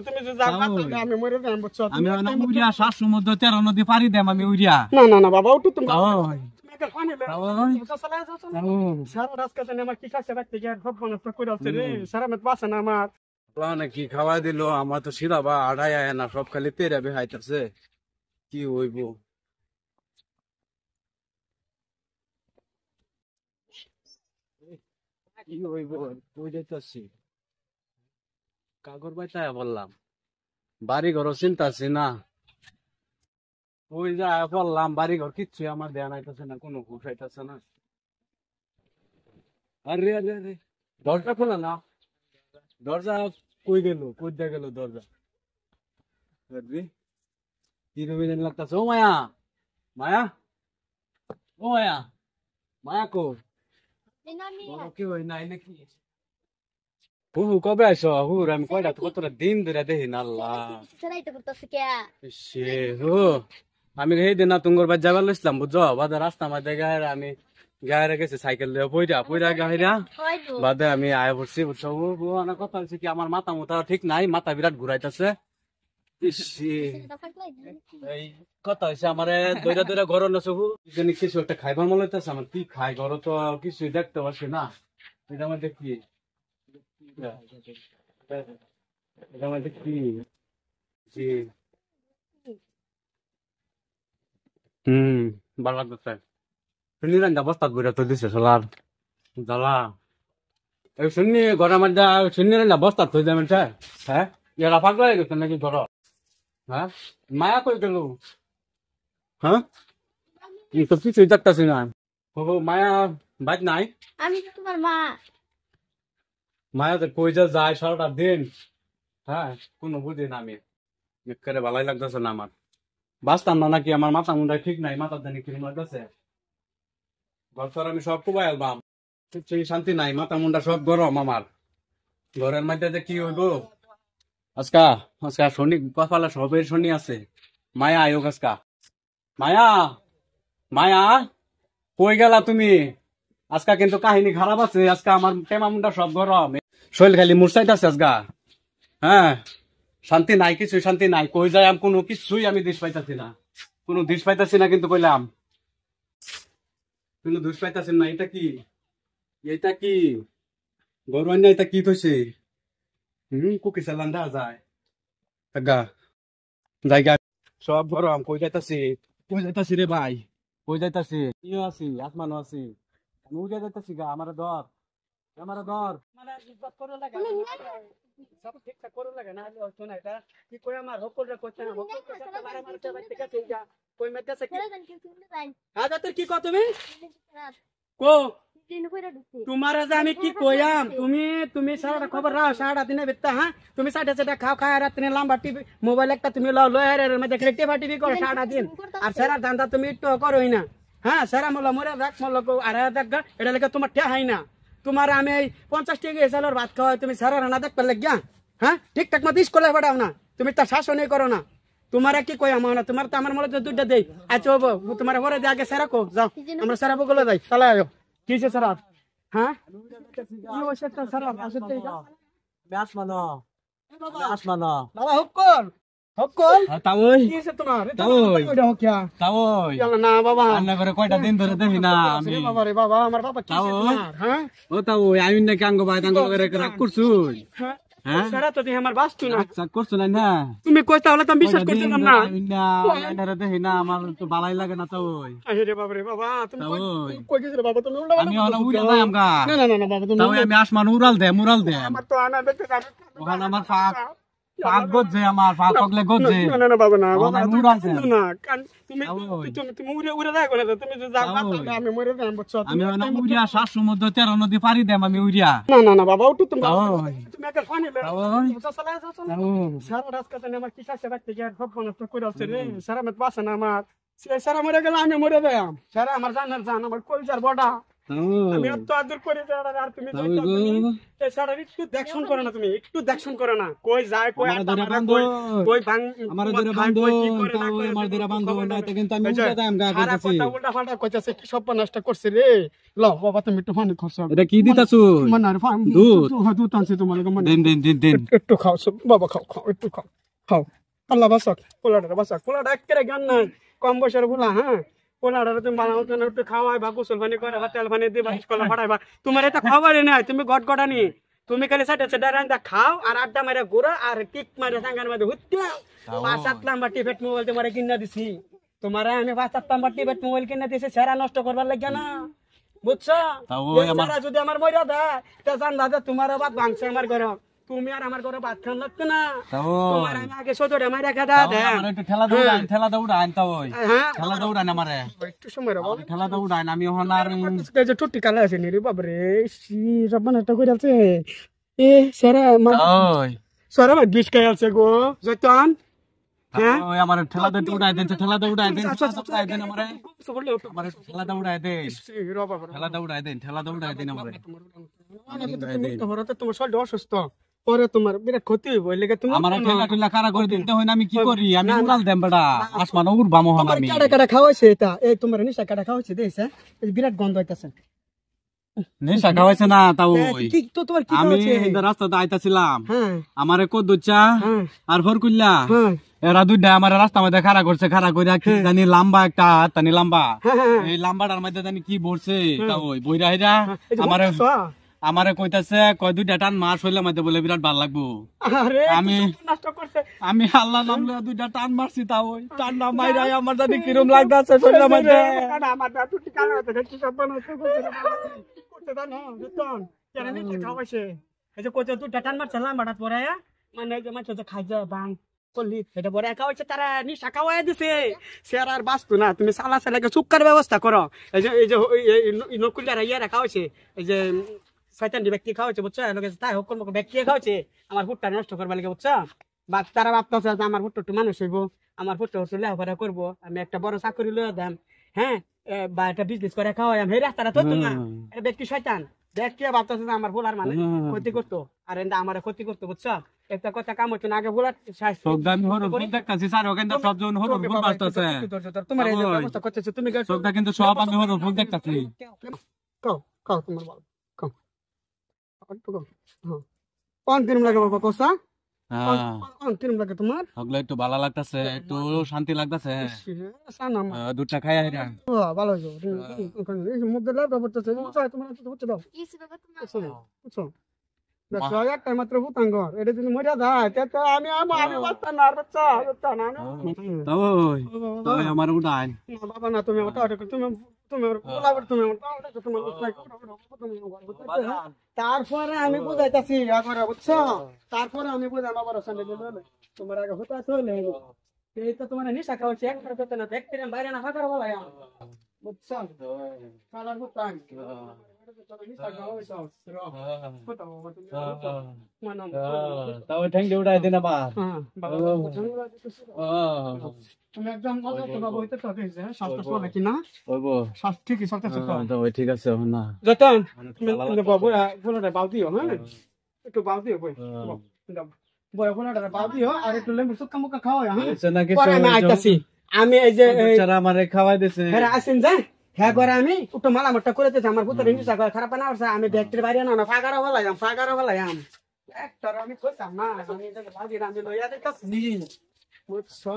তুমি যে যাও আমি মরে যাই বুঝছো আমি না উড়িয়া শ্বাস সমুদ্র 13 নদী পারি দেম আমি উড়িয়া না না না বাবা উঠো তুমি তুমি একটা পানি লে সারা রাস্তা জানি আমার কি কাছে রাখতে গিয়ে সব নষ্ট করে আছে রে সারা মত বাসে না আমার না কি খাওয়া দিল আমার তো শিরা বা আড়াই আয় না সব খালি তেরে বেহাইতাছে কি হইব কি হইব কই যাইতাছি কাগর বাইতায় বললাম বাড়ি ঘর চিন্তাছি না ওই যা বললাম বাড়ি ঘর কিচ্ছু আমার দেয়া নাইতেছে না কোনো ঘুষ আইতাছে না আরে আরে আরে দরজা খোলা না দরজা কই গেল কই দে গেল দরজা কি রবি লাগতেছে ও মায়া মায়া ও মায়া মায়া কো কি হই নাই নাকি হুহু কবে আইসো হুর আমি কয়টা কতটা দিন ধরে দেখি না আল্লাহ আমি সেই দিন তুঙ্গর বাদ যাবার লইছিলাম বুঝছো বাদে রাস্তা মাঝে গায়ে আমি গায়ে গেছি সাইকেল দিয়ে পইরা গাইরা বাদে আমি আয় পড়ছি বুঝছো কথা হচ্ছে কি আমার মাথা মুথা ঠিক নাই মাথা বিরাট ঘুরাইতেছে কথা হয়েছে আমার দৈরা দৈরা ঘর নসবু কিছু একটা খাইবার মনে হইতেছে আমার কি খাই ঘর তো কিছুই দেখতে পাচ্ছি না এটা আমার দেখি এটা আমার দেখি জি ভালো লাগতেছে শুনি বস্তা ঘুরে তো দিছে সোলার জ্বালা এই শুনি ঘরের মধ্যে শুনি বস্তা থই দেবেন হ্যাঁ এরা পাগলা হয়ে গেছে নাকি ঘর হ্যাঁ মায়া কই গেল হ্যাঁ তো কিছুই দেখতেছি না মায়া বাইক নাই আমি তো তোমার মা মায়া তো কই যা যায় সারাটা দিন হ্যাঁ কোনো বুঝি না আমি করে ভালোই লাগতেছে না আমার বাঁচতাম না নাকি আমার মাথা মুন্ডা ঠিক নাই মাথার জানি কিরম লাগতেছে ঘর তোর আমি সব কুবাই আলবাম সেই শান্তি নাই মাথা মুন্ডা সব গরম আমার ঘরের মধ্যে যে কি হইব আজকা আজকা শনি কপালে সবের শনি আছে মায়া আয়োগ আজকা মায়া মায়া কই গেলা তুমি আজকা কিন্তু কাহিনী খারাপ আছে আজকা আমার টেমা মুন্ডা সব গরম শৈল খালি মুরসাইতেছে আজকা হ্যাঁ শান্তি নাই কিছু শান্তি নাই কই যায় আমি কোনো কিছুই আমি দিশ পাইতাছি না কোনো দিশ পাইতাছি না কিন্তু কইলাম কোনো দিশ পাইতাছি না এটা কি গরম এটা কি থইছে কুকি চালান দা যায় গা জায়গা সব গরম কই যাইতাছি রে ভাই কই যাইতাছি ইও আছি আসমানও আছি আমি উড়ে যাইতাছি গা আমার ধর মানে বিপদ করে লাগে সব ঠিকঠাক করে লাগে না হলে হতো না এটা কি কই আমার হকলরে কইতে না হকল কইতে মারা মারতে বাইতে কাছে যা কই মেতেছে কি আজ তোর কি কও তুমি কো তোমার যে আমি কি কইয়াম তুমি সারাটা খবর রাও সারাটা দিনে বেতা হ্যাঁ তুমি সাইডে সাইডে খাও খায় রাত দিনে লাম্বা টিভি মোবাইল একটা তুমি লও লয় রে মধ্যে টিভি টিভি করো সারাটা দিন আর সারা ধান্দা তুমি একটু করোই না হ্যাঁ সারা মোলা মরে রাখ মোলা আর দেখ এটা লেগে তোমার ঠে হাই না তোমার আমি 50 টাকা এসালের ভাত খাওয়াই তুমি সারা রান্না দেখ পেলে গিয়া হ্যাঁ ঠিকঠাক মতো স্কুলে পাঠাও না তুমি তার শাসনই করো না তোমার কি কই আমার না তোমার তো আমার মনে দুইটা দেই আচ্ছা হবো তোমার ঘরে দিয়ে আগে সারা কো যাও আমরা সারা বগলে যাই তাহলে আয়ো কিছে সারা হ্যাঁ কি হইছে সারা আসতে আসমানো বাবা হকল তাওই কিছে তোমার তাওই ওইটা হকিয়া তাওই না বাবা রান্না করে কয়টা দিন ধরে দেখি না আমি বাবা রে বাবা আমার বাবা কিছে তোমার হ্যাঁ ও তাওই আমি নাকি আঙ্গ ভাই তাঙ্গ করে রাগ করছু হ্যাঁ সারা তো আমার বাস্তু না করছ না তুমি কই তাহলে তো বিশ্বাস করছিলাম না না দেখি না আমার তো ভালোই লাগে না তাওই আরে বাবা রে বাবা তুমি কই গেছিলে বাবা তুমি উল্টা আমি হলো উড়ে যাই আমগা না না না বাবা তুমি তাওই আমি আসমান উড়াল দে আমার তো আনা দেখতে যাবে ওখানে আমার পাক গজে আমার পাক পগলে গজে না না বাবা না বাবা আমি উড়াল দে না তুমি তুমি উড়ে যাই করে তুমি যে যাও আমি মরে যাই বুঝছো আমি হলো উড়িয়া শ্বাস সমুদ্র 13 নদী পারি দেম আমি উড়িয়া না না না বাবা উঠো তুমি একটা পানি লে সারা রাস্তা জানি আমার কি কাছে রাখতে গিয়ে সব নষ্ট করে আছে রে সারা মত বাসে না আমার সারা মরে গেল আমি মরে যাই সারা আমার জানার জান আমার কলজার বড়া আমি এত আদর করি আর তুমি এই সারা একটু দেখশন করে না, তুমি একটু দেখশন করে না, কই যায় কই আমার ধরে বান্ধ কই ভাঙ আমার ধরে বান্ধ তাও আমার ধরে বান্ধ নাইতে কিন্তু আমি উল্টা দাম গা করতেছি উল্টা ফাল্টা কইতাছে কি সব নষ্ট করছে রে। ল বাবা তুমি একটু পানি খরচ এটা কি দিতাছো মানে আর দুধ দুধ আনছি তোমার মানে দিন দিন দিন দিন একটু খাও বাবা, খাও খাও একটু খাও খাও। আল্লাহ বাসাক পোলাটা একেবারে জ্ঞান নাই, কম বয়সের পোলা। হ্যাঁ, পোলাটা তুমি বানাও না, একটু খাওয়াই বা গোসল পানি করে বা তেল পানি দিবা স্কুলে পাঠাইবা। তোমার এটা খাবারই নাই, তুমি গটগটানি, তুমি খালি সাইডে সাইডে রান্দা খাও আর আড্ডা মারে ঘুরো আর কিক মারে সাঙ্গার মধ্যে হুত্তা। 5-7 নাম্বার টিপেট মোবাইল তোমার কিনা দিছি, তোমার আমি 5-7 নাম্বার টিপেট মোবাইল কিনা দিছি সেরা নষ্ট করবার লাগে না, বুঝছো? যদি আমার মরিয়া দেয় তা জানবা যে তোমার বাদ ভাঙছে আমার ঘরে, তুমি আর আমার ঘরে ভাত খান লাগতো না। তোমার আমি আগে সজরে মাই রেখা দে আমার একটু ঠেলা দৌড় আনতা ওই ঠেলা দৌড় আন আমারে একটু সময় রে বাবা। ঠেলা দৌড় আন আমি হন আর এই যে টুটি কালা আছে নি রে বাবা রে, সি রব্বান একটা কই আছে এ সারা ওই সারা বিষ খাই আছে গো জয়তান। হ্যাঁ ওই আমার ঠেলা দৌড় আই দেন ঠেলা দৌড় আই দেন আমারে আমার ঠেলা দৌড় আই দেন ঠেলা দৌড় আই দেন ঠেলা দৌড় আই দেন আমারে তোমার শরীর অসুস্থ, পরে তোমার বিরাট ক্ষতি হইব, এর লেগে তুমি আমার ঠেলা ঠেলা কারা করে দিতে হয় না, আমি কি করি আমি উড়াল দেম বেটা আসমান উড়বা মোহন আমি কাটা কাটা খাওয়াইছে এটা, এই তোমার নিশা কাটা খাওয়াইছে দেইছে, এই বিরাট গন্ধ হইতাছে। নেশা খাওয়াইছে না তাও ওই কি তো তোমার কি আমি খাওয়াইছে? এই রাস্তাতে আইতাছিলাম হ্যাঁ আমারে কদুচা হ্যাঁ আর ফরকুল্লা হ্যাঁ এরা দুইটা আমার রাস্তা মধ্যে খাড়া করছে, খাড়া কইরা কি জানি লম্বা একটা তানি লম্বা হ্যাঁ এই লম্বাটার মধ্যে জানি কি বলছে তা ওই বইরা হেরা এই যে আমারে বলছো, আমারে কইতাছে কয় দুইটা টান মার শরীরের মধ্যে বলে বিরাট ভাল লাগবো। আরে আমি- নষ্ট করছে। আমি আল্লাহ নাম লইয়া দুইটা টান মারছি তা ওই টান না মাইরাই আমার জানি কিরম লাগতাছে শরীরের মধ্যে। আমার দাঁত টুটি কালো হয়েছে, কি সব বানাইছে কি করতে জানো জয়তান, কেন নিশা খাওয়াইছে? এই যে কইতে দুটা টান মারছিলাম বাটাত পরে, মানে এই যে মানুষ যে খাই যায় বাং করলি এটা পরে একা হচ্ছে, তারা নিশা খাওয়াই দিছে সে আর বাঁচতো না। তুমি সালা সালাকে চুক্কার ব্যবস্থা করো, এই যে নকুলিয়ারা ইয়ে রাখা হয়েছে, এই যে শয়তানি ব্যক্তি খাওয়াচ্ছে, বুঝছো? তাই হোক কোনো ব্যক্তি খাওয়াচ্ছে আমার ফুটটা নষ্ট করবার লাগে, বুঝছো? বা তারা ভাবতেছে যে আমার ফুটটা একটু মানুষ হইব, আমার ফুটটা একটু লেখাপড়া করবো, আমি একটা বড় চাকরি লইয়া দাম, হ্যাঁ, বা একটা বিজনেস করে খাওয়াই, এই রাস্তাটা তো না এটা ব্যক্তি শয়তান ব্যক্তি ভাবতেছে যে আমার ভোলার মানে ক্ষতি করতো, আর এটা আমার ক্ষতি করতো, বুঝছো? একটা কথা কাম হচ্ছে না, আগে ভোলার সবদামি হরফ দেখতাছি স্যার ওখানে সবজন হরফ ফুল বাজতাছে তোমার এই যে ব্যবস্থা করতেছে, তুমি সবটা কিন্তু সব আমি হরফ ফুল দেখতাছি। খাও খাও তোমার বাবা খাও একটু খাও। হ্যাঁ কোন কিরম লাগে বাবা কোসা? হ্যাঁ কোন কিরম লাগে তোমার? ওগুলো একটু ভালো লাগতাছে একটু শান্তি লাগতাছে সানা দুধটা খাই হেরা ভালো হইলো, এই মধ্যে লাভ করতেছে, তোমার হচ্ছে দাও বুঝছো? দেখো একটা মাত্র ভূতাঙ্গ, এটা যদি মরিয়া যায় তো আমি আমি বাচ্চা না, আর বাচ্চা বাচ্চা না ওই ওই আমার উড়াই বাবা না, তুমি ওটা তুমি তুমি বলাবার তুমি তোমার তারপরে আমি বুঝাইতাছি একবারে, বুঝছো? তারপরে আমি বুঝাই বাবার সামনে তোমার আগে হতে চলে এই তো তোমার নিশা খাওয়াচ্ছে, একবার করতে না দেখতে বাইরে না ফাঁকার বলাই বুঝছো? কালার ভূতাং তাও ঠ্যাং দিয়ে উড়াই দিন আবার তুমি একদম বাবা হইতে চলতে স্বাস্থ্য চলে কিনা ওইবো স্বাস্থ্য ঠিকই চলতেছে তো? তো ওই ঠিক আছে না যতন তুমি বাবু ফোনটা বাউ দিও, হ্যাঁ একটু বাউ দিও বই বই ফোনটা বাউ দিও আর একটু লেবু সুক্কা মুক্কা খাওয়া, হ্যাঁ পরে আমি আইতাছি, আমি এই যে আমারে খাওয়াই দিছে হ্যাঁ আসেন যাই, হ্যাঁ করে আমি একটু মালামাটটা করে দিতে, আমার পুত্র নিশা করে খারাপ না হচ্ছে, আমি ব্যাগটির বাইরে না ফাঁকারও বলাইম একটা আমি কইতাম না, আমি লইয়া দিতাম বুঝছো?